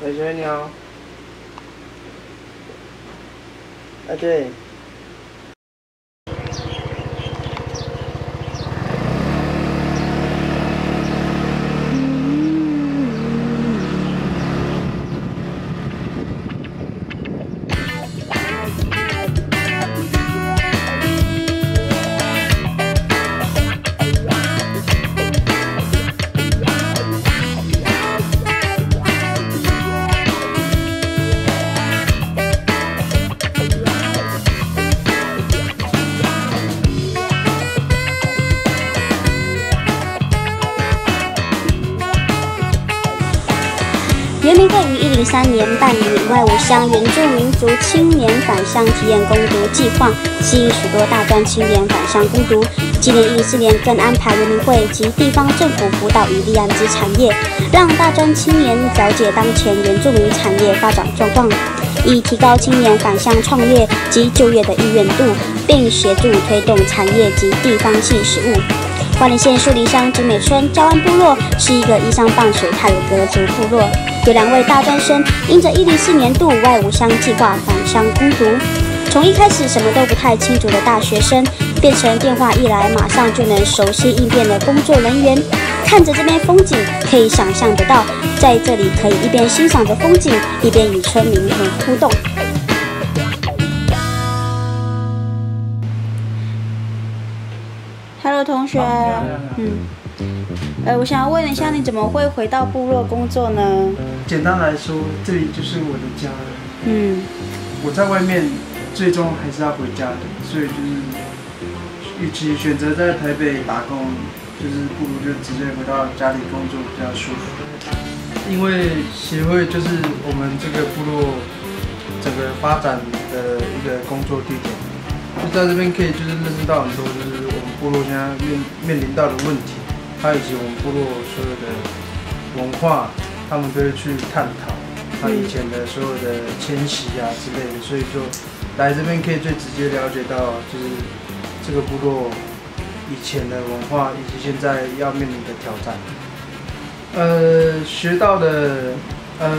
小水鸟。啊，对。原民会于103年办理外五乡原住民族青年返乡体验攻读计划，吸引许多大专青年返乡攻读。今年104年更安排原民会及地方政府辅导与立案之产业，让大专青年了解当前原住民产业发展状况，以提高青年返乡创业及就业的意愿度，并协助推动产业及地方性事务。花莲县树林乡景美村礁湾部落是一个依山傍水泰鲁格族部落，有2位大专生因着104年度外五乡计划返乡攻读。从一开始什么都不太清楚的大学生，变成电话一来马上就能熟悉应变的工作人员。看着这边风景，可以想象得到，在这里可以一边欣赏着风景，一边与村民们互动。Hello， 同学，我想要问一下，你怎么会回到部落工作呢？简单来说，这里就是我的家了。我在外面最终还是要回家的，所以就是与其选择在台北打工，就是不如就直接回到家里工作比较舒服。因为协会就是我们这个部落整个发展的一个工作地点，就在这边可以就是认识到很多就是我们部落现在面临到的问题，还有以及我们部落所有的文化，他们都会去探讨。他以前的所有的迁徙啊之类的，所以说来这边可以最直接了解到，就是这个部落以前的文化以及现在要面临的挑战。学到的，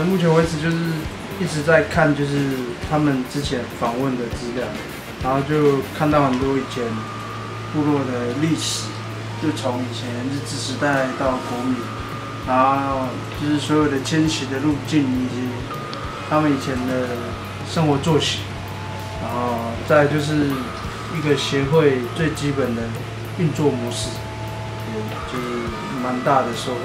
目前为止就是一直在看，就是他们之前访问的资料，然后就看到很多以前部落的历史，就从以前日治时代到国民。然后就是所有的迁徙的路径，以及他们以前的生活作息，然后再来就是一个协会最基本的运作模式，就是蛮大的收获。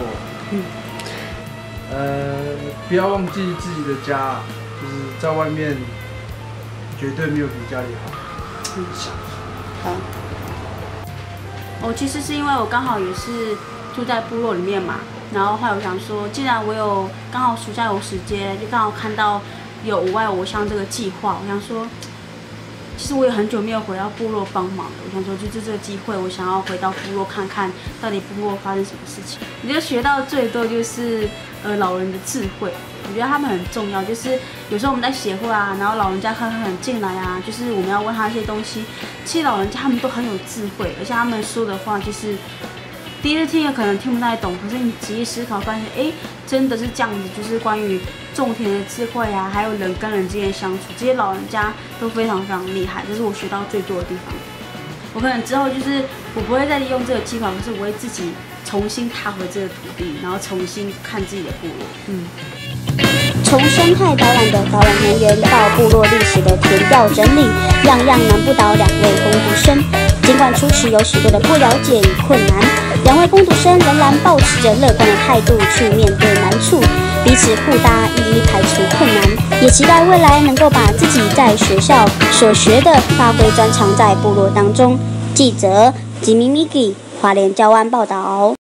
不要忘记自己的家，就是在外面绝对没有比家里好。好。其实是因为我刚好也是住在部落里面嘛。然后后来我想说，既然我有刚好暑假有时间，就刚好看到有5外5乡这个计划，我想说，其实我也很久没有回到部落帮忙了。我想说，就这个机会，我想要回到部落看看到底部落发生什么事情。我觉得学到最多就是老人的智慧，我觉得他们很重要。就是有时候我们在协会啊，然后老人家可能进来啊，就是我们要问他一些东西，其实老人家他们都很有智慧，而且他们说的话就是。第一次听也可能听不太懂，可是你仔细思考发现，真的是这样子，就是关于种田的智慧啊，还有人跟人之间的相处，这些老人家都非常非常厉害，这是我学到最多的地方。我可能之后就是我不会再利用这个计划，可是我会自己重新踏回这个土地，然后重新看自己的部落。从生态导览的导览人员到部落历史的田调整理，样样难不倒2位工读生。尽管初期有许多的不了解与困难，2位工读生仍然抱持着乐观的态度去面对难处，彼此互搭，一一排除困难，也期待未来能够把自己在学校所学的发挥专长在部落当中。记者吉米米吉，花莲礁湾报道。